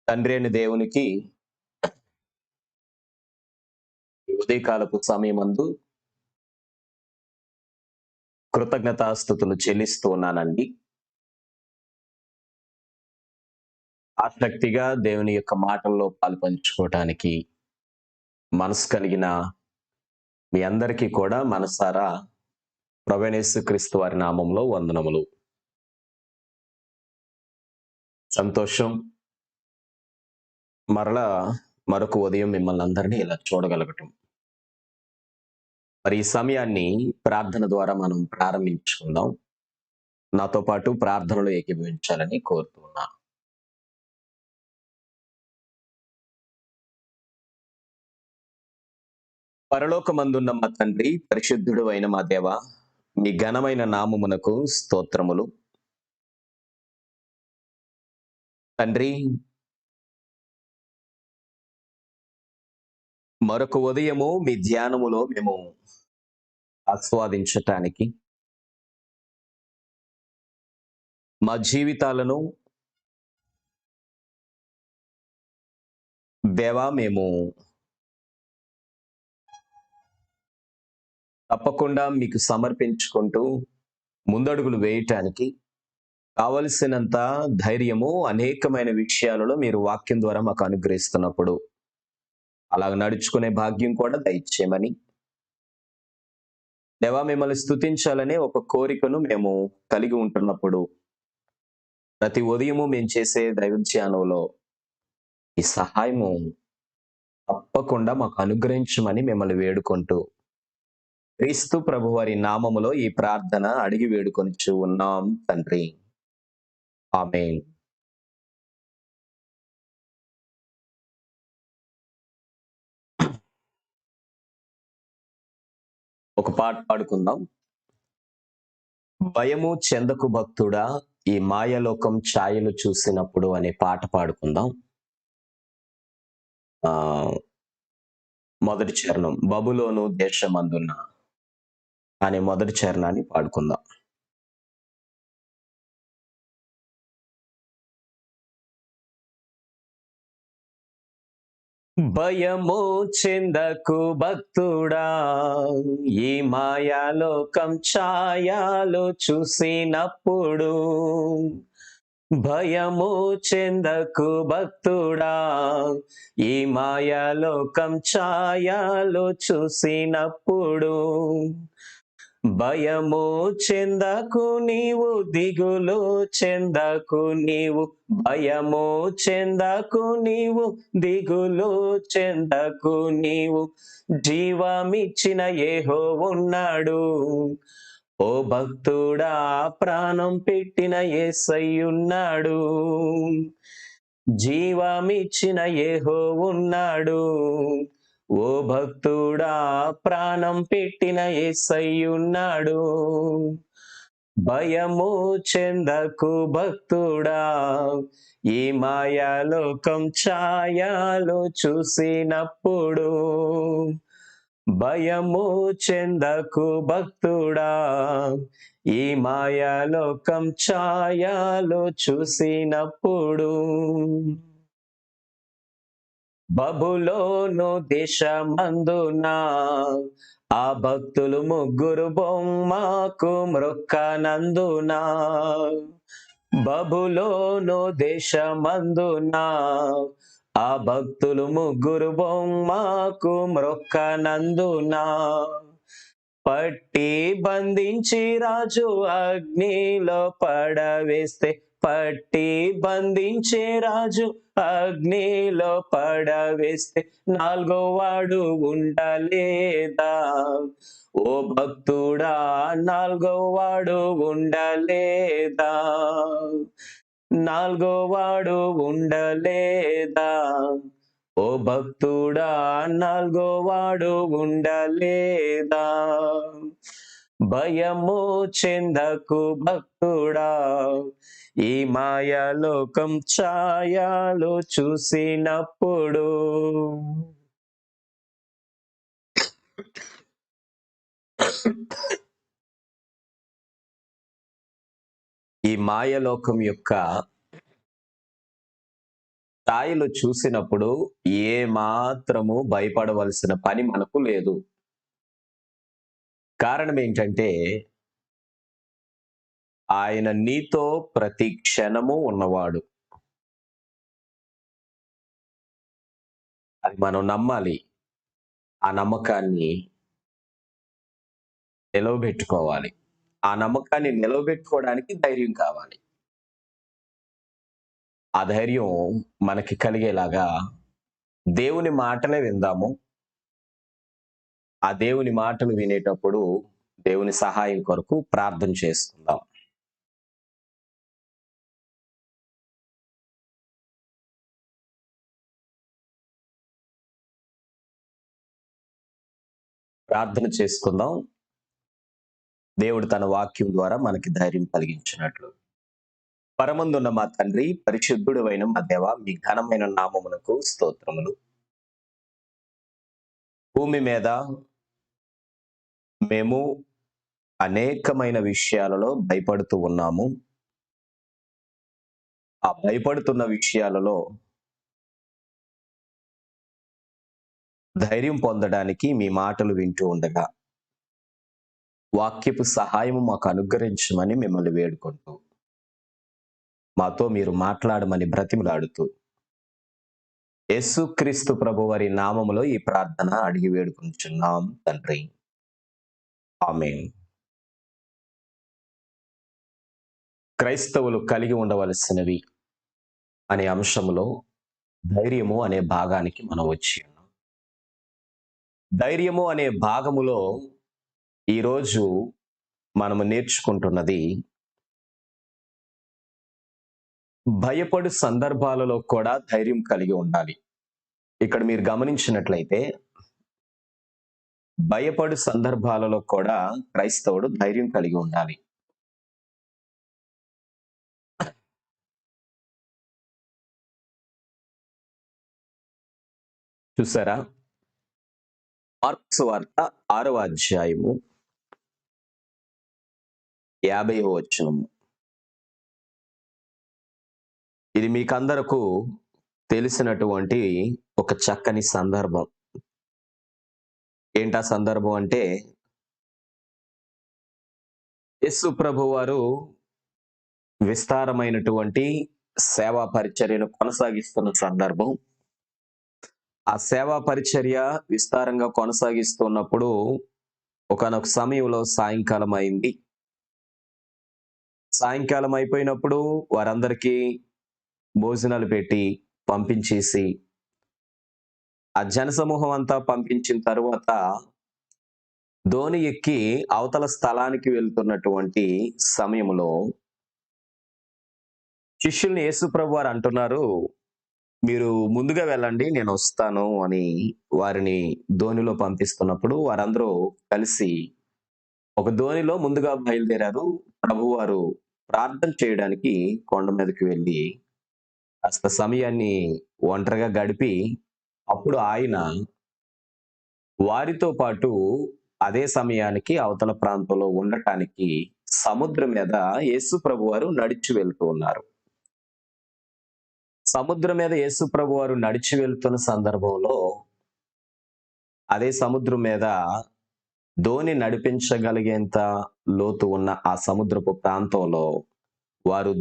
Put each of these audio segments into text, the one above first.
తండ్రి అయిన దేవునికి ఈ ఉదయకాలపు సమయమందు కృతజ్ఞతాస్తుతులు చెల్లిస్తూ ఉన్నానండి. ఆసక్తిగా దేవుని యొక్క మాటల్లో పాలుపంచుకోవటానికి మనసు కలిగిన మీ అందరికీ కూడా మనసారా ప్రభువైన యేసుక్రీస్తు వారి నామంలో వందనములు. సంతోషం. మరలా మరొక ఉదయం మిమ్మల్ని అందరినీ ఇలా చూడగలగటం. మరి ఈ సమయాన్ని ప్రార్థన ద్వారా మనం ప్రారంభించుకుందాం. నాతో పాటు ప్రార్థనలో ఏకీభవించాలని కోరుతున్నా. పరలోకమందున్న మా తండ్రి, పరిశుద్ధుడు అయిన మా దేవ, మీ ఘనమైన నామమునకు స్తోత్రములు. తండ్రి, మరొక ఉదయము మీ ధ్యానములో మేము ఆస్వాదించటానికి, మా జీవితాలను దేవా మేము తప్పకుండా మీకు సమర్పించుకుంటూ ముందడుగులు వేయటానికి కావలసినంత ధైర్యము అనేకమైన విషయాలలో మీరు వాక్యం ద్వారా మాకు అనుగ్రహిస్తున్నప్పుడు అలాగ నడుచుకునే భాగ్యం కూడా దయచేయమని, దేవా మిమ్మల్ని స్తుతించాలనే ఒక కోరికను మేము కలిగి ఉంటున్నప్పుడు ప్రతి ఉదయము మేము చేసే దైవ ధ్యానంలో ఈ సహాయము తప్పకుండా మాకు అనుగ్రహించమని మిమ్మల్ని వేడుకుంటూ క్రీస్తు ప్రభువారి నామములో ఈ ప్రార్థన అడిగి వేడుకొనిచూ ఉన్నాం తండ్రి. ఆమేన్. ఒక పాట పాడుకుందాం. భయము చెందకు భక్తుడా, ఈ మాయలోకం ఛాయలు చూసినప్పుడు అనే పాట పాడుకుందాం. మొదటి చరణం, బబులోను దేశమందున్న అనే మొదటి చరణాన్ని పాడుకుందాం. భయము చెందకు భక్తుడా, ఈ మాయాలోకం ఛాయలు చూసినప్పుడు. భయము చెందకు భక్తుడా, ఈ మాయాలోకం ఛాయలు చూసినప్పుడు. భయము చెందకు నీవు, దిగులు చెందకు నీవు. భయము చెందకు నీవు, దిగులు చెందకు నీవు. జీవమిచ్చిన యెహోవా ఉన్నాడు. ఓ భక్తుడా, ప్రాణం పెట్టిన యేసయ్యున్నాడు. జీవమిచ్చిన యెహోవా ఉన్నాడు. ఓ భక్తుడా, ప్రాణం పెట్టిన యేసయ్యున్నాడు. భయము చెందకు భక్తుడా, ఈ మాయాలోకం ఛాయలు చూసినప్పుడు. భయము చెందకు భక్తుడా, ఈ మాయాలోకం ఛాయలు చూసినప్పుడు. బబులోను దేశమందున ఆ భక్తులు ముగ్గురు బొమ్మకు మ్రొక్కనందున. బబులోను దేశమందున ఆ భక్తులు ముగ్గురు బొమ్మకు మ్రొక్కనందున. పట్టి బంధించి రాజు అగ్నిలో పడవేస్తే, పట్టి బంధించే రాజు అగ్నిలో పడవేస్తే, నాలుగో వాడు ఉండలేదా? ఓ భక్తుడా, నాలుగో వాడు ఉండలేదా? నాలుగో వాడు ఉండలేదా? ఓ భక్తుడా, నాలుగో వాడు ఉండలేదా? భయము చెందకు భక్తుడా, ఈ మాయాలోకం ఛాయలు చూసినప్పుడు ఈ మాయలోకం యొక్క ఛాయలు చూసినప్పుడు ఏ మాత్రము భయపడవలసిన పని మనకు లేదు. కారణం ఏంటంటే ఆయన నీతో ప్రతి క్షణము ఉన్నవాడు. అది మనం నమ్మాలి. ఆ నమ్మకాన్ని నిలవబెట్టుకోవాలి. ఆ నమ్మకాన్ని నిలవబెట్టుకోవడానికి ధైర్యం కావాలి. ఆ ధైర్యం మనకి కలిగేలాగా దేవుని మాటలే విందాము. ఆ దేవుని మాటలు వినేటప్పుడు దేవుని సహాయం కొరకు ప్రార్థన చేసుకుందాం. ప్రార్థన చేసుకుందాం. దేవుడు తన వాక్యం ద్వారా మనకి ధైర్యం కలిగించినట్లు. పరమందున్న మా తండ్రి, పరిశుద్ధుడైన మా దేవ, మీ ఘనమైన నామమునకు స్తోత్రములు. భూమి మీద మేము అనేకమైన విషయాలలో భయపడుతూ ఉన్నాము. ఆ భయపడుతున్న విషయాలలో ధైర్యం పొందడానికి మీ మాటలు వింటూ ఉండగా వాక్యపు సహాయము మాకు అనుగ్రహించమని మిమ్మల్ని వేడుకుంటూ, మాతో మీరు మాట్లాడమని బ్రతిమలాడుతూ, యేసుక్రీస్తు ప్రభువారి నామములో ఈ ప్రార్థన అడిగి వేడుకుంటున్నాం తండ్రి. ఆమేన్. క్రైస్తవులు కలిగి ఉండవలసినవి అనే అంశంలో ధైర్యము అనే భాగానికి మనం వచ్చి ఉన్నాం. ధైర్యము అనే భాగములో ఈరోజు మనము నేర్చుకుంటున్నది, భయపడు సందర్భాలలో కూడా ధైర్యం కలిగి ఉండాలి. ఇక్కడ మీరు గమనించినట్లయితే భయపడు సందర్భాలలో కూడా క్రైస్తవుడు ధైర్యం కలిగి ఉండాలి. చూసారా? మార్కు సువార్త 6వ అధ్యాయము 50వ వచనము. ఇది మీకందరకు తెలిసినటువంటి ఒక చక్కని సందర్భం. ఏంటా సందర్భం అంటే, యేసు ప్రభువారు విస్తారమైనటువంటి సేవా పరిచర్యను కొనసాగిస్తున్న సందర్భం. ఆ సేవా పరిచర్య విస్తారంగా కొనసాగిస్తున్నప్పుడు ఒకానొక సమయంలో సాయంకాలం అయింది. సాయంకాలం అయిపోయినప్పుడు వారందరికీ భోజనాలు పెట్టి పంపించేసి, ఆ జనసమూహం అంతా పంపించిన తరువాత దోణి ఎక్కి అవతల స్థలానికి వెళ్తున్నటువంటి సమయంలో శిష్యుల్ని యేసు ప్రభువారు అంటున్నారు, మీరు ముందుగా వెళ్ళండి, నేను వస్తాను అని వారిని దోణిలో పంపిస్తున్నప్పుడు వారందరూ కలిసి ఒక దోణిలో ముందుగా బయలుదేరారు. ప్రభువారు ప్రార్థన చేయడానికి కొండ మీదకి వెళ్ళి కాస్త సమయాన్ని ఒంటరిగా గడిపి, అప్పుడు ఆయన వారితో పాటు అదే సమయానికి అవతల ప్రాంతంలో ఉండటానికి సముద్రం మీద యేసు ప్రభువారు నడిచి వెళ్తూ ఉన్నారు. సముద్రం మీద యేసు ప్రభువారు నడిచి వెళ్తున్న సందర్భంలో అదే సముద్రం మీద దోణి నడిపించగలిగేంత లోతు ఉన్న ఆ సముద్రపు ప్రాంతంలో వారు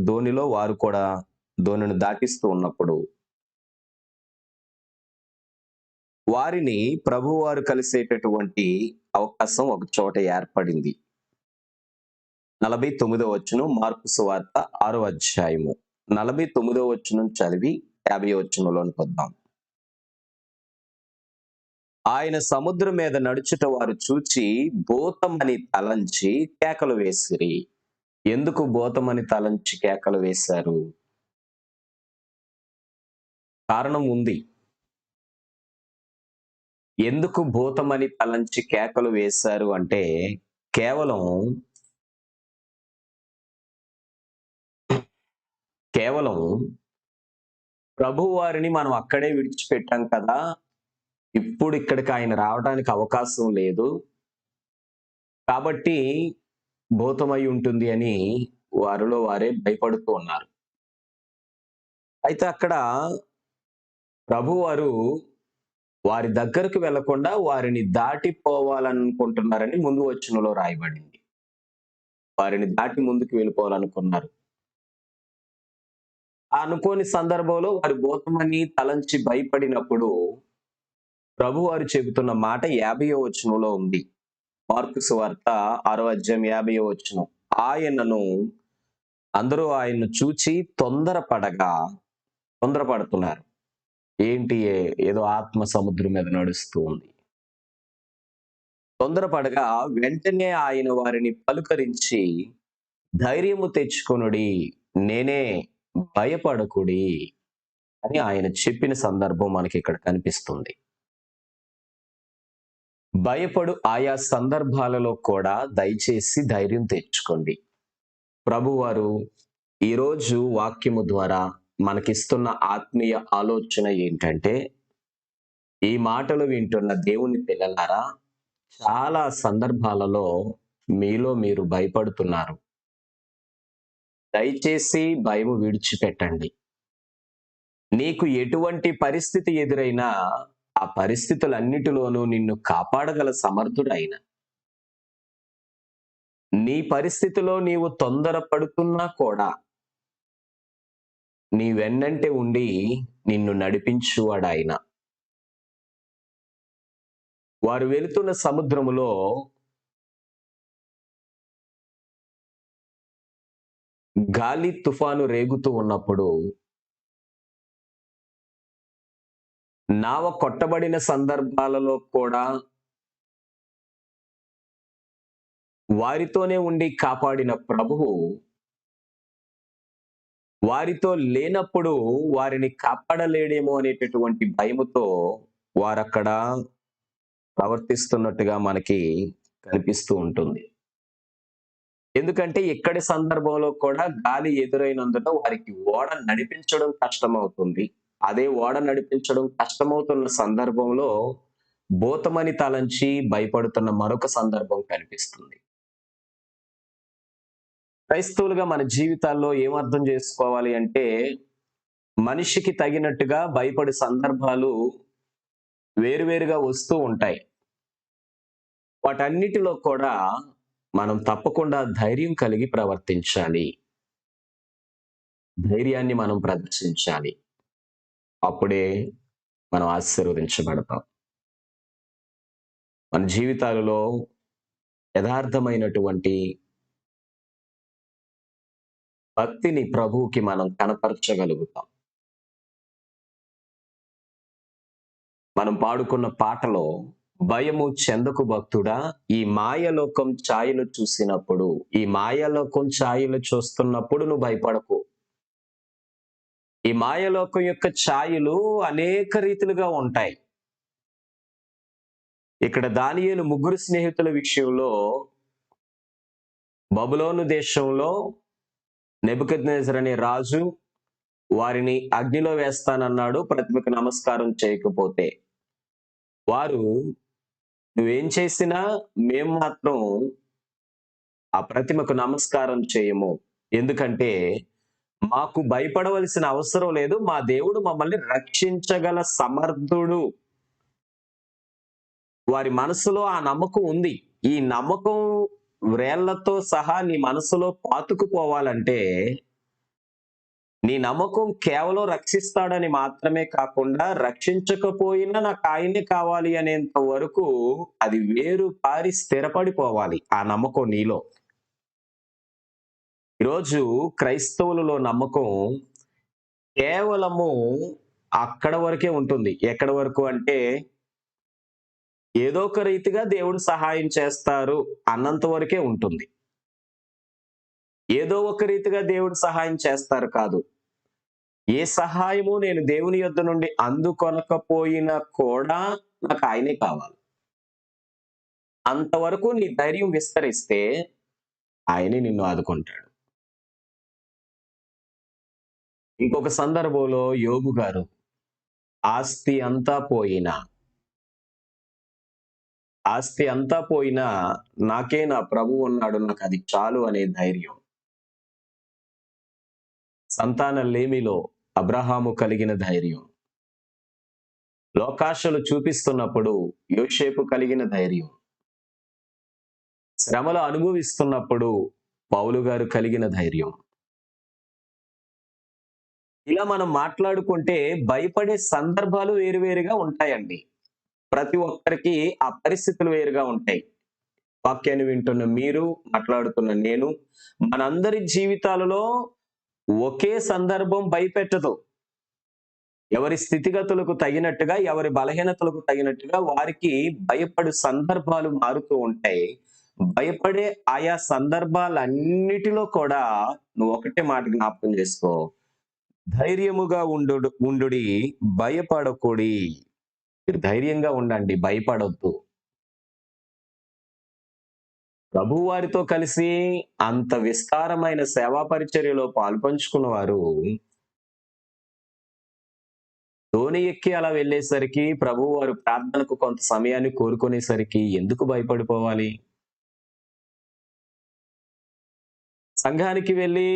దోణిలో వారు కూడా దోణిని దాటిస్తూ ఉన్నప్పుడు వారిని ప్రభువారు కలిసేటటువంటి అవకాశం ఒక చోట ఏర్పడింది. 49వ వచనం, మార్కు సువార్త 6వ అధ్యాయము 49వ వచనం చదివి 50వ వచనంలోనికి వద్దాం. ఆయన సముద్రం మీద నడుచుట వారు చూచి భూతమని తలంచి కేకలు వేసిరి. ఎందుకు భూతమని తలంచి కేకలు వేశారు? కారణం ఉంది. ఎందుకు భూతమని తలంచి కేకలు వేశారు అంటే, కేవలం కేవలం ప్రభువారిని మనం అక్కడే విడిచిపెట్టాం కదా! ఇప్పుడు ఇక్కడికి ఆయన రావడానికి అవకాశం లేదు. కాబట్టి భూతమై ఉంటుంది అని వారిలో వారే భయపడుతూ ఉన్నారు. అయితే అక్కడ ప్రభువారు వారి దగ్గరకు వెళ్ళకుండా వారిని దాటిపోవాలనుకుంటున్నారని ముందు వచనంలో రాయబడింది. వారిని దాటి ముందుకు వెళ్ళిపోవాలనుకున్నారు. ఆ అనుకోని సందర్భంలో వారి భూతమని తలంచి భయపడినప్పుడు ప్రభువారు చెబుతున్న మాట 50వ వచనంలో ఉంది. మార్కు సువార్త 6వ అధ్యాయం 50వ వచనం. అందరూ ఆయన్ను చూచి తొందరపడుతున్నారు. ఏంటి ఏదో ఆత్మ సముద్రం మీద నడుస్తూ ఉంది. తొందరపడగా వెంటనే ఆయన వారిని పలుకరించి ధైర్యము తెచ్చుకొనుడి, నేనే, భయపడకుడి అని ఆయన చెప్పిన సందర్భం మనకి ఇక్కడ కనిపిస్తుంది. భయపడు ఆయా సందర్భాలలో కూడా దయచేసి ధైర్యం తెచ్చుకోండి. ప్రభువారు ఈరోజు వాక్యము ద్వారా మనకిస్తున్న ఆత్మీయ ఆలోచన ఏంటంటే, ఈ మాటలు వింటున్న దేవుని పిల్లలారా, చాలా సందర్భాలలో మీలో మీరు భయపడుతున్నారు. దయచేసి భయము విడిచిపెట్టండి. నీకు ఎటువంటి పరిస్థితి ఎదురైనా ఆ పరిస్థితులన్నిటిలోనూ నిన్ను కాపాడగల సమర్థుడైన, నీ పరిస్థితిలో నీవు తొందరపడుతున్నా కూడా నీ వెన్నంటే ఉండి నిన్ను నడిపించువాడాయన. వారు వెళుతున్న సముద్రములో గాలి తుఫాను రేగుతూ ఉన్నప్పుడు నావ కొట్టబడిన సందర్భాలలో కూడా వారితోనే ఉండి కాపాడిన ప్రభువు వారితో లేనప్పుడు వారిని కాపాడలేడేమో అనేటటువంటి భయముతో వారక్కడ ప్రవర్తిస్తున్నట్టుగా మనకి కనిపిస్తూ ఉంటుంది. ఎందుకంటే ఇక్కడి సందర్భంలో కూడా గాలి ఎదురైనందున వారికి ఓడ నడిపించడం కష్టమవుతుంది. అదే ఓడ నడిపించడం కష్టమవుతున్న సందర్భంలో భూతమని తలంచి భయపడుతున్న మరొక సందర్భం కనిపిస్తుంది. క్రైస్తవులుగా మన జీవితాల్లో ఏమర్థం చేసుకోవాలి అంటే, మనిషికి తగినట్టుగా భయపడే సందర్భాలు వేరువేరుగా వస్తూ ఉంటాయి. వాటన్నిటిలో కూడా మనం తప్పకుండా ధైర్యం కలిగి ప్రవర్తించాలి. ధైర్యాన్ని మనం ప్రదర్శించాలి. అప్పుడే మనం ఆశీర్వదించబడతాం. మన జీవితాలలో యథార్థమైనటువంటి భక్తిని ప్రభువుకి మనం కనపరచగలుగుతాం. మనం పాడుకున్న పాటలో భయము చెందకు భక్తుడా, ఈ మాయలోకం ఛాయలు చూసినప్పుడు, ఈ మాయలోకం ఛాయలు చూస్తున్నప్పుడు నువ్వు భయపడకు. ఈ మాయలోకం యొక్క ఛాయలు అనేక రీతిలుగా ఉంటాయి. ఇక్కడ దానియేలు ముగ్గురు స్నేహితుల విషయంలో బబులోను దేశంలో నెబుకద్నెజర్ అనే రాజు వారిని అగ్నిలో వేస్తానన్నాడు ప్రతిమకు నమస్కారం చేయకపోతే. వారు నువ్వేం చేసినా మేము మాత్రం ఆ ప్రతిమకు నమస్కారం చేయము. ఎందుకంటే మాకు భయపడవలసిన అవసరం లేదు. మా దేవుడు మమ్మల్ని రక్షించగల సమర్థుడు. వారి మనసులో ఆ నమ్మకం ఉంది. ఈ నమ్మకం వ్రేళ్లతో సహా నీ మనసులో పాతుకుపోవాలంటే, నీ నమ్మకం కేవలం రక్షిస్తాడని మాత్రమే కాకుండా, రక్షించకపోయినా నాకు ఆయనే కావాలి అనేంత వరకు అది వేరు పారి స్థిరపడిపోవాలి ఆ నమ్మకం నీలో. ఈరోజు క్రైస్తవులలో నమ్మకం కేవలము అక్కడ వరకే ఉంటుంది. ఎక్కడ వరకు అంటే, ఏదో ఒక రీతిగా దేవుడు సహాయం చేస్తారు అన్నంత వరకే ఉంటుంది. ఏదో ఒక రీతిగా దేవుడు సహాయం చేస్తారు కాదు. ఏ సహాయము నేను దేవుని యొద్ద నుండి అందుకొనకపోయినా కూడా నాకు ఆయనే కావాలి. అంతవరకు నీ ధైర్యం విస్తరిస్తే ఆయనే నిన్ను ఆదుకుంటాడు. ఇంకొక సందర్భంలో యోబు గారు ఆస్తి అంతా పోయినా, ఆస్తి అంతా పోయినా నాకే నా ప్రభువు ఉన్నాడు. నాకది చాలు అనే ధైర్యం. సంతాన లేమిలో అబ్రహాము కలిగిన ధైర్యం. లోకాశలు చూపిస్తున్నప్పుడు యోసేపు కలిగిన ధైర్యం. శ్రమలు అనుభవిస్తున్నప్పుడు పౌలు గారు కలిగిన ధైర్యం. ఇలా మనం మాట్లాడుకుంటే భయపడే సందర్భాలు వేరువేరుగా ఉంటాయండి. ప్రతి ఒక్కరికి ఆ పరిస్థితులు వేరుగా ఉంటాయి. వాక్యాన్ని వింటున్న మీరు, మాట్లాడుతున్న నేను, మనందరి జీవితాలలో ఒకే సందర్భం భయపెట్టదు. ఎవరి స్థితిగతులకు తగినట్టుగా, ఎవరి బలహీనతలకు తగినట్టుగా వారికి భయపడు సందర్భాలు మారుతూ ఉంటాయి. భయపడే ఆయా సందర్భాలన్నిటిలో కూడా నువ్వు ఒకటే మాట జ్ఞాపకం చేసుకో. ధైర్యముగా ఉండుడి, భయపడకుడి. మీరు ధైర్యంగా ఉండండి, భయపడొద్దు. ప్రభువారితో కలిసి అంత విస్తారమైన సేవా పరిచర్యలో పాలుపంచుకున్న వారు దోణి ఎక్కి అలా వెళ్ళేసరికి ప్రభువారు ప్రార్థనకు కొంత సమయాన్ని కోరుకునేసరికి ఎందుకు భయపడిపోవాలి? సంఘానికి వెళ్ళి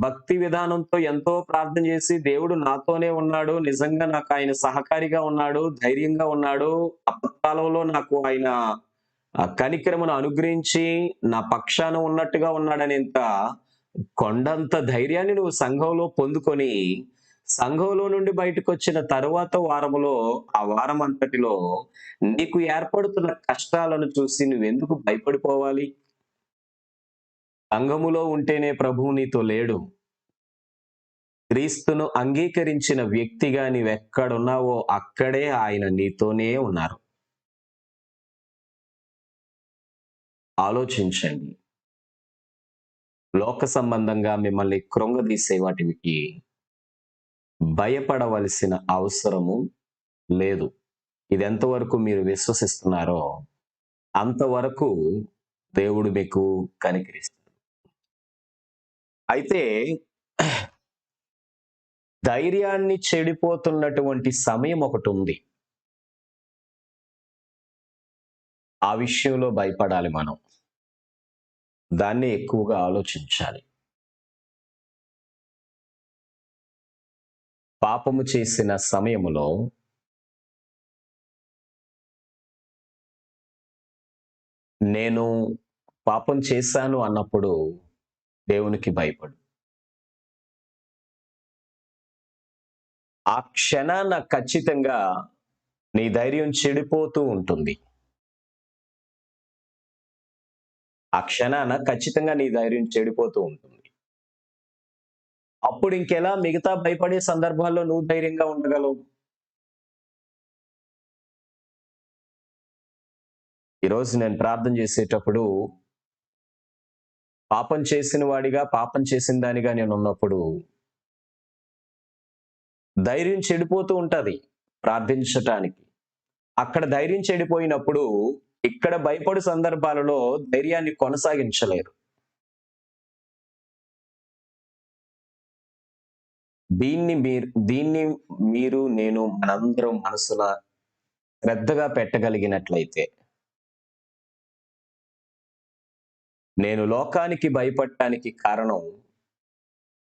భక్తి విధానంతో ఎంతో ప్రార్థన చేసి దేవుడు నాతోనే ఉన్నాడు. నిజంగా నాకు ఆయన సహకారిగా ఉన్నాడు. ధైర్యంగా ఉన్నాడు. ఆపత్కాలంలో నాకు ఆయన కనికరమును అనుగ్రహించి నా పక్షాన ఉన్నట్టుగా ఉన్నాడనేంత కొండంత ధైర్యాన్ని నువ్వు సంఘంలో పొందుకొని, సంఘంలో నుండి బయటకొచ్చిన తరువాత వారములో, ఆ వారం అంతటిలో నీకు ఏర్పడుతున్న కష్టాలను చూసి నువ్వెందుకు భయపడిపోవాలి? సంఘములో ఉంటేనే ప్రభువు నీతో లేడు. క్రీస్తును అంగీకరించిన వ్యక్తిగా నీవెక్కడున్నావో అక్కడే ఆయన నీతోనే ఉన్నారు. ఆలోచించండి. లోక సంబంధంగా మిమ్మల్ని కృంగదీసే వాటికి భయపడవలసిన అవసరము లేదు. ఇది ఎంతవరకు మీరు విశ్వసిస్తున్నారో అంతవరకు దేవుడు మీకు కనికరిస్తాడు. అయితే ధైర్యాన్ని చెడిపోతున్నటువంటి సమయం ఒకటుంది. ఆ విషయంలో భయపడాలి మనం. దాన్ని ఎక్కువగా ఆలోచించాలి. పాపము చేసిన సమయములో నేను పాపం చేశాను అన్నప్పుడు దేవునికి భయపడు. ఆ క్షణాన ఖచ్చితంగా నీ ధైర్యం చెడిపోతూ ఉంటుంది. ఆ క్షణాన ఖచ్చితంగా నీ ధైర్యం చెడిపోతూ ఉంటుంది. అప్పుడు ఇంకెలా మిగతా భయపడే సందర్భాల్లో నువ్వు ధైర్యంగా ఉండగలవు? ఈరోజు నేను ప్రార్థన చేసేటప్పుడు పాపం చేసిన వాడిగా, పాపం చేసిన దానిగా నేనున్నప్పుడు ధైర్యం చెడిపోతూ ఉంటది ప్రార్థించటానికి. అక్కడ ధైర్యం చెడిపోయినప్పుడు ఇక్కడ భయపడు సందర్భాలలో ధైర్యాన్ని కొనసాగించలేరు. దీన్ని మీరు నేను మనందరం మనసున శ్రద్ధగా పెట్టగలిగినట్లయితే, నేను లోకానికి భయపడటానికి కారణం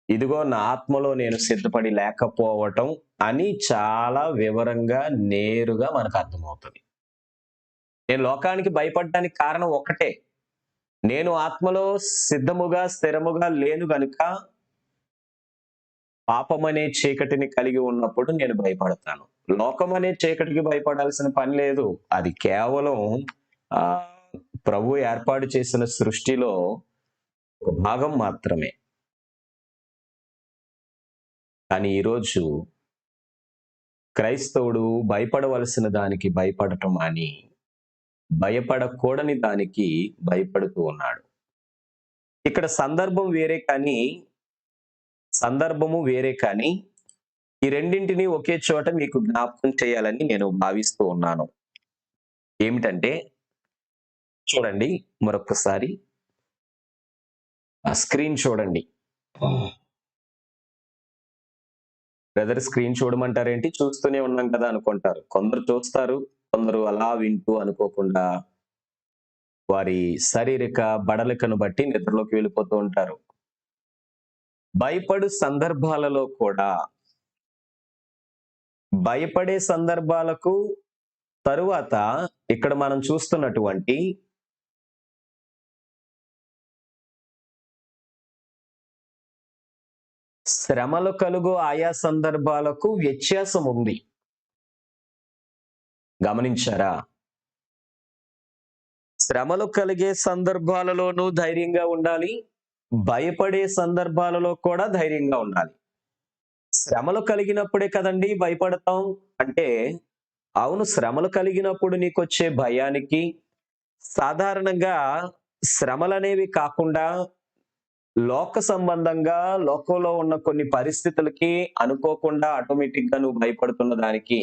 ఇదిగో నా ఆత్మలో నేను సిద్ధపడి లేకపోవటం అని చాలా వివరంగా, నేరుగా మనకు అర్థమవుతుంది. నేను లోకానికి భయపడటానికి కారణం ఒక్కటే. నేను ఆత్మలో సిద్ధముగా, స్థిరముగా లేను గనుక పాపమనే చీకటిని కలిగి ఉన్నప్పుడు నేను భయపడతాను. లోకమనే చీకటికి భయపడాల్సిన పని లేదు. అది కేవలం ఆహ్, ప్రభువు ఏర్పాటు చేసిన సృష్టిలో ఒక భాగం మాత్రమే. కానీ ఈరోజు క్రైస్తవుడు భయపడవలసిన దానికి భయపడటం మాని, భయపడకూడని దానికి భయపడుతూ ఉన్నాడు. ఇక్కడ సందర్భము వేరే కానీ, ఈ రెండింటిని ఒకే చోట మీకు జ్ఞాపకం చేయాలని నేను భావిస్తూ ఉన్నాను. ఏమిటంటే చూడండి మరొక్కసారి ఆ స్క్రీన్ చూడండి. బ్రదర్ స్క్రీన్ చూడమంటారేంటి? చూస్తూనే ఉన్నాం కదా అనుకుంటారు. కొందరు చూస్తారు, కొందరు అలా వింటూ అనుకోకుండా వారి శారీరక బడలికను బట్టి నిద్రలోకి వెళ్ళిపోతూ ఉంటారు. భయపడు సందర్భాలలో కూడా భయపడే సందర్భాలకు తరువాత ఇక్కడ మనం చూస్తున్నటువంటి శ్రమలు కలుగు ఆయా సందర్భాలకు వ్యత్యాసం ఉంది. గమనించారా? శ్రమలు కలిగే సందర్భాలలోనూ ధైర్యంగా ఉండాలి. భయపడే సందర్భాలలో కూడా ధైర్యంగా ఉండాలి. శ్రమలు కలిగినప్పుడే కదండీ భయపడతాం. అంటే అవును, శ్రమలు కలిగినప్పుడు నీకొచ్చే భయానికి సాధారణంగా శ్రమలనేవి కాకుండా లోక సంబంధంగా లోకంలో ఉన్న కొన్ని పరిస్థితులకి అనుకోకుండా ఆటోమేటిక్‌గా నువ్వు భయపడుతున్న దానికి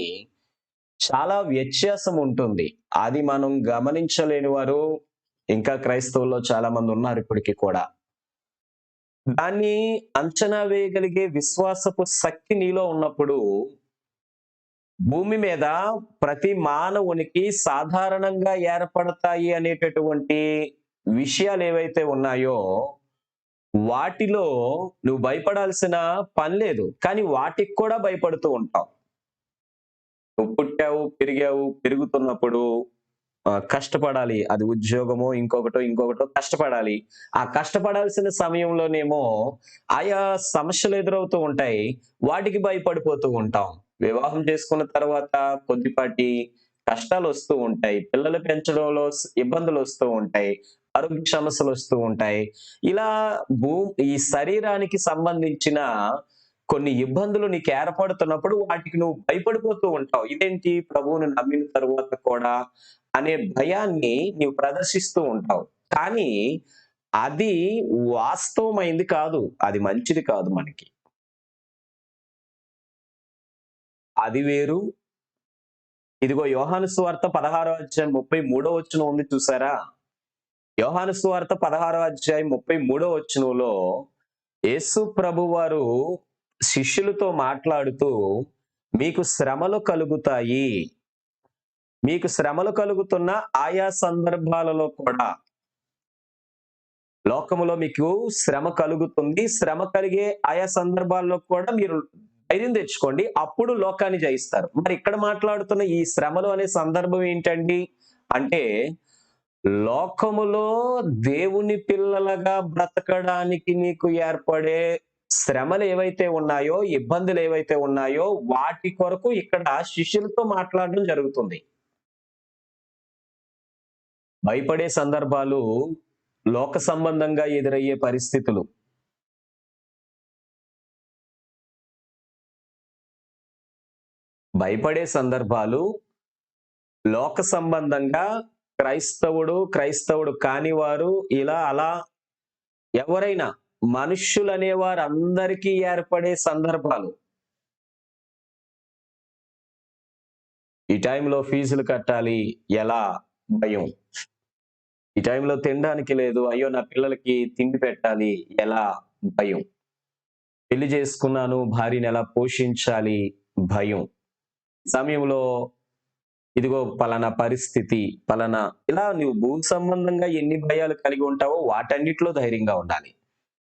చాలా వ్యత్యాసం ఉంటుంది. అది మనం గమనించలేని వారు ఇంకా క్రైస్తవుల్లో చాలా మంది ఉన్నారు ఇప్పటికి కూడా. దాన్ని అంచనా వేయగలిగే విశ్వాసపు శక్తి నీలో ఉన్నప్పుడు భూమి మీద ప్రతి మానవునికి సాధారణంగా ఏర్పడతాయి అనేటటువంటి విషయాలు ఏవైతే ఉన్నాయో వాటిలో నువ్వు భయపడాల్సిన పని లేదు. కానీ వాటికి కూడా భయపడుతూ ఉంటావు. నువ్వు పుట్టావు, పెరిగావు, పెరుగుతున్నప్పుడు కష్టపడాలి. అది ఉద్యోగమో, ఇంకొకటో కష్టపడాలి. ఆ కష్టపడాల్సిన సమయంలోనేమో ఆయా సమస్యలు ఎదురవుతూ ఉంటాయి. వాటికి భయపడిపోతూ ఉంటాం. వివాహం చేసుకున్న తర్వాత కొద్దిపాటి కష్టాలొస్తూ ఉంటాయి. పిల్లలు పెంచడంలో ఇబ్బందులొస్తూ ఉంటాయి. ఆరోగ్య సమస్యలొస్తూ ఉంటాయి. ఇలా ఈ శరీరానికి సంబంధించిన కొన్ని ఇబ్బందులు నీకు ఏర్పడుతున్నప్పుడు వాటికి నువ్వు భయపడిపోతూ ఉంటావు. ఇదేంటి ప్రభువుని నమ్మిన తరువాత కూడా అనే భయాన్ని నీవు ప్రదర్శిస్తూ ఉంటావు. కానీ అది వాస్తవమైంది కాదు. అది మంచిది కాదు మనకి. అది వేరు. ఇదిగో యోహాను సువార్త 16వ అధ్యాయం 33వ వచనం ఉంది చూసారా? యోహాను సువార్త 16వ అధ్యాయం 33వ వచనంలో యేసు ప్రభువారు శిష్యులతో మాట్లాడుతూ మీకు శ్రమలు కలుగుతాయి. మీకు శ్రమలు కలుగుతున్న ఆయా సందర్భాలలో కూడా లోకములో మీకు శ్రమ కలుగుతుంది. శ్రమ కలిగే ఆయా సందర్భాల్లో కూడా మీరు ధైర్యం తెచ్చుకోండి. అప్పుడు లోకాన్ని జయిస్తారు. మరి ఇక్కడ మాట్లాడుతున్న ఈ శ్రమలు అనే సందర్భం ఏంటండి? అంటే లోకములో దేవుని పిల్లలుగా బ్రతకడానికి నీకు ఏర్పడే శ్రమలు ఏవైతే ఉన్నాయో, ఇబ్బందులు ఏవైతే ఉన్నాయో వాటి కొరకు ఇక్కడ శిష్యులతో మాట్లాడడం జరుగుతుంది. భయపడే సందర్భాలు లోక సంబంధంగా ఎదురయ్యే పరిస్థితులు. భయపడే సందర్భాలు లోక సంబంధంగా క్రైస్తవుడు కానివారు ఇలా అలా ఎవరైనా మనుష్యులనే వారందరికీ ఏర్పడే సందర్భాలు. ఈ టైంలో ఫీజులు కట్టాలి ఎలా? భయం. ఈ టైంలో తినడానికి లేదు, అయ్యో నా పిల్లలకి తిండి పెట్టాలి ఎలా? భయం. పెళ్లి చేసుకున్నాను, భార్యని ఎలా పోషించాలి? భయం. సమయంలో ఇదిగో పలానా పరిస్థితి, పలానా ఇలా నువ్వు భూమి సంబంధంగా ఎన్ని భయాలు కలిగి ఉంటావో వాటన్నిటిలో ధైర్యంగా ఉండాలి.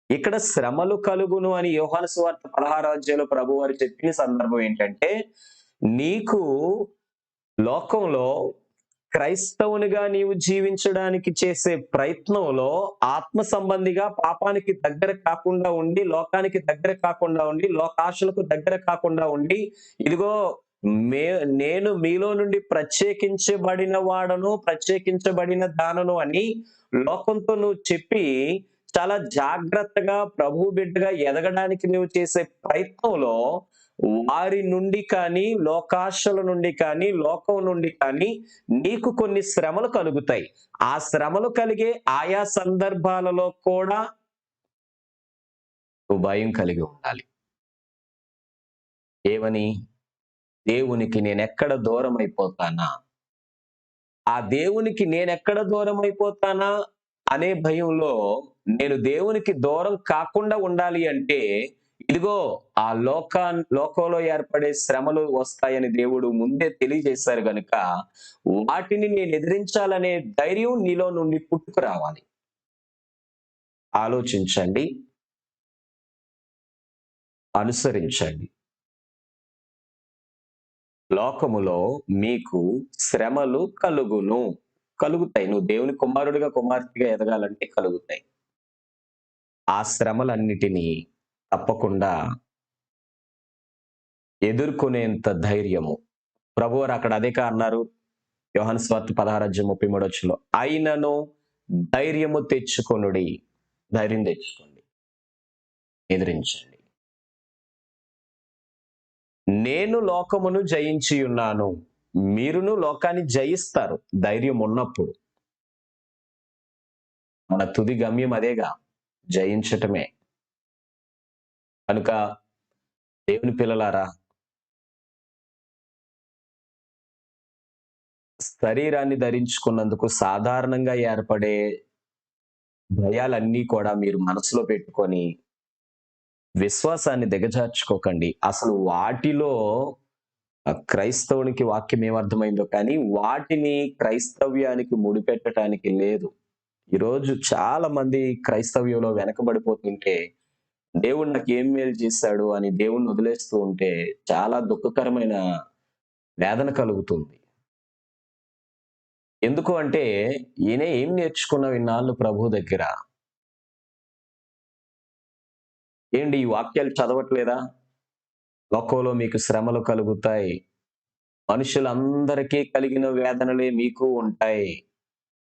ఇక్కడ శ్రమలు కలుగును అని యోహాను సువార్త 16వ అధ్యాయంలో ప్రభువారు చెప్పిన సందర్భం ఏంటంటే, నీకు లోకంలో క్రైస్తవునిగా నీవు జీవించడానికి చేసే ప్రయత్నంలో ఆత్మ సంబంధిగా పాపానికి దగ్గర కాకుండా ఉండి, లోకానికి దగ్గర కాకుండా ఉండి, లోకాశలకు దగ్గర కాకుండా ఉండి, ఇదిగో నేను మీలో నుండి ప్రత్యేకించబడిన వాడను, ప్రత్యేకించబడిన దానను అని లోకంతో నువ్వు చెప్పి చాలా జాగ్రత్తగా ప్రభు బిడ్డగా ఎదగడానికి నువ్వు చేసే ప్రయత్నంలో వారి నుండి కానీ, లోకాశల నుండి కానీ, లోకం నుండి కానీ నీకు కొన్ని శ్రమలు కలుగుతాయి. ఆ శ్రమలు కలిగే ఆయా సందర్భాలలో కూడా నువ్వు భయం కలిగి ఉండాలి. ఏమని? దేవునికి నేనెక్కడ దూరం అయిపోతానా? ఆ దేవునికి నేనెక్కడ దూరం అయిపోతానా అనే భయంలో నేను దేవునికి దూరం కాకుండా ఉండాలి అంటే ఇదిగో ఆ లోకంలో ఏర్పడే శ్రమలు వస్తాయని దేవుడు ముందే తెలియజేశారు గనుక, వాటిని నేను ఎదిరించాలనే ధైర్యం నీలో నుండి పుట్టుకురావాలి. ఆలోచించండి, అనుసరించండి. లోకములో మీకు శ్రమలు కలుగును. కలుగుతాయి. నువ్వు దేవుని కుమారుడిగా, కుమార్తెగా ఎదగాలంటే కలుగుతాయి. ఆ శ్రమలన్నిటినీ తప్పకుండా ఎదుర్కొనేంత ధైర్యము ప్రభువారు అక్కడ అన్నారు. యోహాను సువార్త 16:33 అయినను ధైర్యము తెచ్చుకొనుడి. ధైర్యం తెచ్చుకోండి. ఎదిరించండి. నేను లోకమును జయించి ఉన్నాను. మీరును లోకాన్ని జయిస్తారు ధైర్యం ఉన్నప్పుడు. మన తుది గమ్యం అదేగా, జయించటమే. కనుక దేవుని పిల్లలారా, శరీరాన్ని ధరించుకున్నందుకు సాధారణంగా ఏర్పడే భయాలన్నీ కూడా మీరు మనసులో పెట్టుకొని విశ్వాసాన్ని దిగజార్చుకోకండి. అసలు వాటిలో క్రైస్తవునికి వాక్యం ఏమర్థమైందో కానీ వాటిని క్రైస్తవ్యానికి ముడిపెట్టడానికి లేదు. ఈరోజు చాలా మంది క్రైస్తవ్యంలో వెనకబడిపోతుంటే దేవుడు నాకు ఏం మేలు చేశాడు అని దేవుణ్ణి వదిలేస్తూ ఉంటే చాలా దుఃఖకరమైన వేదన కలుగుతుంది. ఎందుకు అంటే ఈయన ఏం నేర్చుకున్నావు ఇన్నాళ్ళు ప్రభు దగ్గర? ఏంటి ఈ వాక్యాలు చదవట్లేదా? లోకంలో మీకు శ్రమలు కలుగుతాయి. మనుషులందరికీ కలిగిన వేదనలే మీకు ఉంటాయి.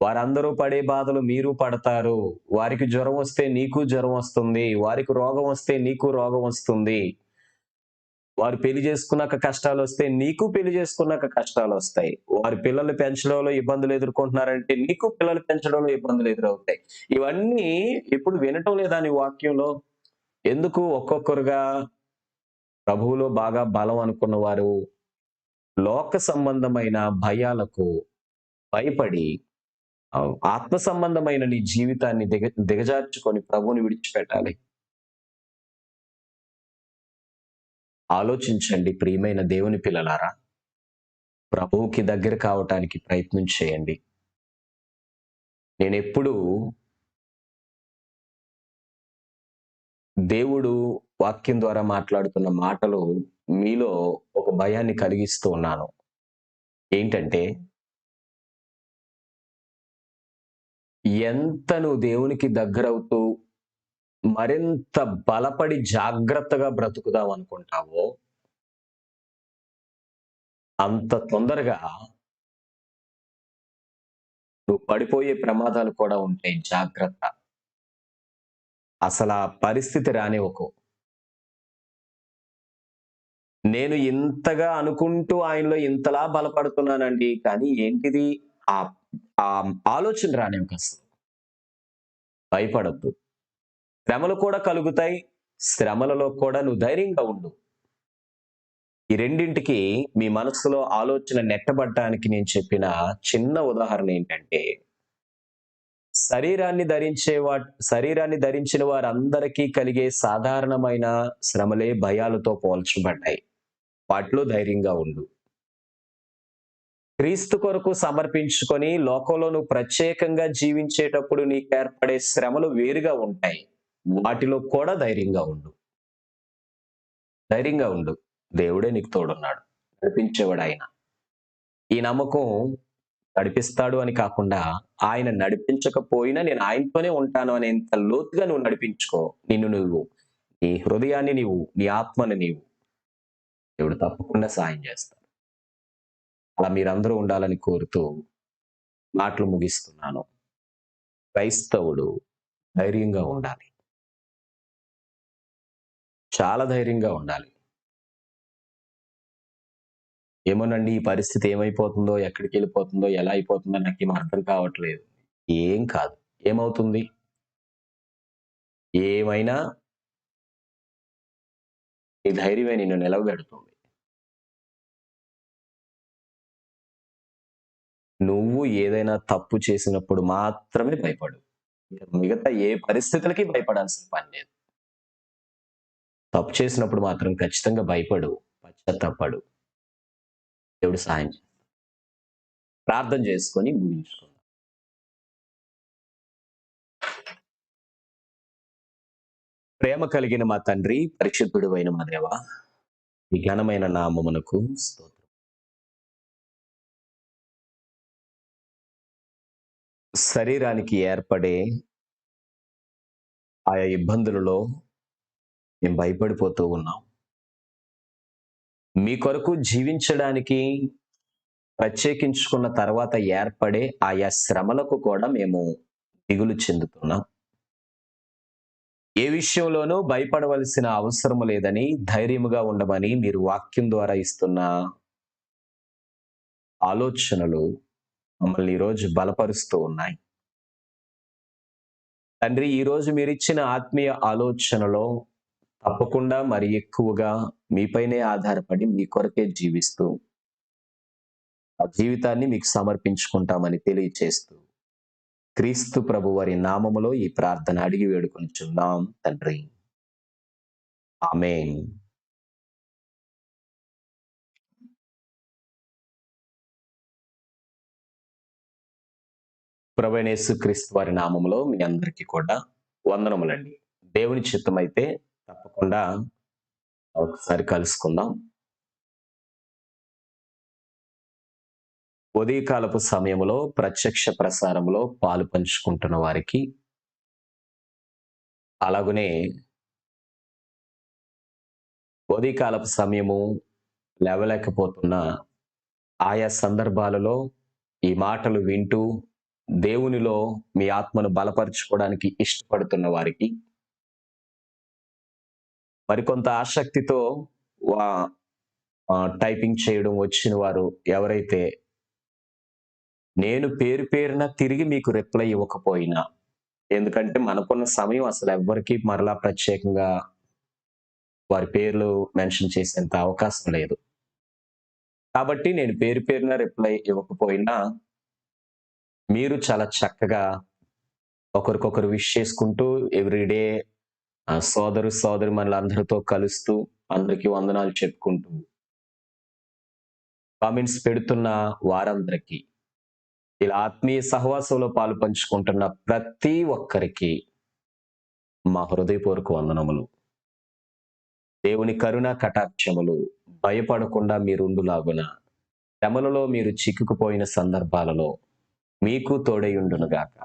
వారందరూ పడే బాధలు మీరు పడతారు. వారికి జ్వరం వస్తే నీకు జ్వరం వస్తుంది. వారికి రోగం వస్తే నీకు రోగం వస్తుంది. వారు పెళ్లి చేసుకున్నాక కష్టాలొస్తే నీకు పెళ్లి చేసుకున్నాక కష్టాలొస్తాయి. వారి పిల్లలు పెంచడంలో ఇబ్బందులు ఎదుర్కొంటున్నారంటే నీకు పిల్లలు పెంచడంలో ఇబ్బందులు ఎదురవుతాయి. ఇవన్నీ ఇప్పుడు వినటం లేదా నీ వాక్యంలో? ఎందుకు ఒక్కొక్కరుగా ప్రభువులో బాగా బలం అనుకున్న వారు లోక సంబంధమైన భయాలకు భయపడి ఆత్మ సంబంధమైన నీ జీవితాన్ని దిగజార్చుకొని ప్రభువుని విడిచిపెట్టాలి. ఆలోచించండి ప్రియమైన దేవుని పిల్లలారా. ప్రభువుకి దగ్గర కావటానికి ప్రయత్నం చేయండి. నేనెప్పుడూ దేవుడు వాక్యం ద్వారా మాట్లాడుతున్న మాటలు మీలో ఒక భయాన్ని కలిగిస్తూ ఉన్నాను. ఏంటంటే, ఎంత నువ్వు దేవునికి దగ్గరవుతూ మరింత బలపడి జాగ్రత్తగా బ్రతుకుదాం అనుకుంటావో, అంత తొందరగా నువ్వు పడిపోయే ప్రమాదాలు కూడా ఉంటాయి. జాగ్రత్త. అసలా పరిస్థితి రానివ్వకు. నేను ఇంతగా అనుకుంటూ ఆయనలో ఇంతలా బలపడుతున్నానండి. కానీ ఏంటిది? ఆ ఆ ఆలోచన రానివ్వకసలు. భయపడొద్దు. శ్రమలు కూడా కలుగుతాయి. శ్రమలలో కూడా నువ్వు ధైర్యంగా ఉండు. ఈ రెండింటికి మీ మనస్సులో ఆలోచన నెట్టబడ్డానికి నేను చెప్పిన చిన్న ఉదాహరణ ఏంటంటే, శరీరాన్ని ధరించిన వారందరికీ కలిగే సాధారణమైన శ్రమలే భయాలతో పోల్చబడ్డాయి. వాటిలో ధైర్యంగా ఉండు. క్రీస్తు కొరకు సమర్పించుకొని లోకంలో నువ్వు ప్రత్యేకంగా జీవించేటప్పుడు నీకేర్పడే శ్రమలు వేరుగా ఉంటాయి. వాటిలో కూడా ధైర్యంగా ఉండు. ధైర్యంగా ఉండు. దేవుడే నీకు తోడున్నాడు. నడిపించేవాడు ఆయన. ఈ నమ్మకం నడిపిస్తాడు అని కాకుండా, ఆయన నడిపించకపోయినా నేను ఆయనతోనే ఉంటాను అనేంత లోతుగా నువ్వు నడిపించుకో. నువ్వు నీ హృదయాన్ని నీ ఆత్మని దేవుడు తప్పకుండా సాయం చేస్తాడు. అలా మీరందరూ ఉండాలని కోరుతూ మాటలు ముగిస్తున్నాను. క్రైస్తవుడు ధైర్యంగా ఉండాలి. చాలా ధైర్యంగా ఉండాలి. ఏమోనండి ఈ పరిస్థితి ఏమైపోతుందో, ఎక్కడికెళ్ళిపోతుందో, ఎలా అయిపోతుందో నాకేం అర్థం కావట్లేదు. ఏం కాదు. ఏమవుతుంది? ఏమైనా నీ ధైర్యమే నిన్ను నిలవబెడుతుంది. నువ్వు ఏదైనా తప్పు చేసినప్పుడు మాత్రమే భయపడు. మిగతా ఏ పరిస్థితులకి భయపడాల్సిన పని లేదు. తప్పు చేసినప్పుడు మాత్రం ఖచ్చితంగా భయపడు, పశ్చాత్తాపపడు. దేవుడు సహాయం చేస్తాడు. ప్రార్థన చేసుకొని ముగించుకుందాం. ప్రేమ కలిగిన మా తండ్రి, పరిశుద్ధుడు అయిన మా దేవ, ఈ ఘనమైన నామమునకు స్తోత్రం. శరీరానికి ఏర్పడే ఆయా ఇబ్బందులలో మేము భయపడిపోతూ ఉన్నాం. మీ కొరకు జీవించడానికి ప్రత్యేకించుకున్న తర్వాత ఏర్పడే ఆయా శ్రమలకు కూడా మేము దిగులు చెందుతున్నాం. ఏ విషయంలోనూ భయపడవలసిన అవసరం లేదని, ధైర్యముగా ఉండమని మీరు వాక్యం ద్వారా ఇస్తున్న ఆలోచనలు మమ్మల్ని ఈరోజు బలపరుస్తూ ఉన్నాయి. తండ్రి, ఈరోజు మీరిచ్చిన ఆత్మీయ ఆలోచనలో తప్పకుండా మరి ఎక్కువగా మీపైనే ఆధారపడి మీ కొరకే జీవిస్తూ ఆ జీవితాన్ని మీకు సమర్పించుకుంటామని తెలియచేస్తూ క్రీస్తు ప్రభు వారి నామములో ఈ ప్రార్థన అడిగి వేడుకొనిచున్నాం తండ్రి. ఆమేన్. ప్రభువైన యేసుక్రీస్తు వారి నామములో మీ అందరికీ కూడా వందనములండి. దేవుని చిత్తమైతే తప్పకుండా ఒకసారి కలుసుకుందాం. ఉదయకాలపు సమయంలో ప్రత్యక్ష ప్రసారంలో పాలు పంచుకుంటున్న వారికి, అలాగనే ఉదయకాలపు సమయము లేవలేకపోతున్న ఆయా సందర్భాలలో ఈ మాటలు వింటూ దేవునిలో మీ ఆత్మను బలపరుచుకోవడానికి ఇష్టపడుతున్న వారికి, మరికొంత ఆసక్తితో టైపింగ్ చేయడం వచ్చిన వారు ఎవరైతే నేను పేరు పేరున తిరిగి మీకు రిప్లై ఇవ్వకపోయినా, ఎందుకంటే మనకున్న సమయం అసలు ఎవ్వరికీ మరలా ప్రత్యేకంగా వారి పేర్లు మెన్షన్ చేసేంత అవకాశం లేదు. కాబట్టి నేను పేరు పేరున రిప్లై ఇవ్వకపోయినా మీరు చాలా చక్కగా ఒకరికొకరు విష్ చేసుకుంటూ ఎవ్రీడే సోదరు సోదరిమణులందరితో కలుస్తూ అందరికీ వందనాలు చెప్పుకుంటూ కామెంట్స్ పెడుతున్న వారందరికీ, ఇలా ఆత్మీయ సహవాసంలో పాలు పంచుకుంటున్న ప్రతి ఒక్కరికి మా హృదయపూర్వక వందనములు. దేవుని కరుణ కటాక్షములు భయపడకుండా మీరుండులాగున, శ్రమలలో మీరు చిక్కుకుపోయిన సందర్భాలలో మీకు తోడై ఉండునుగాక.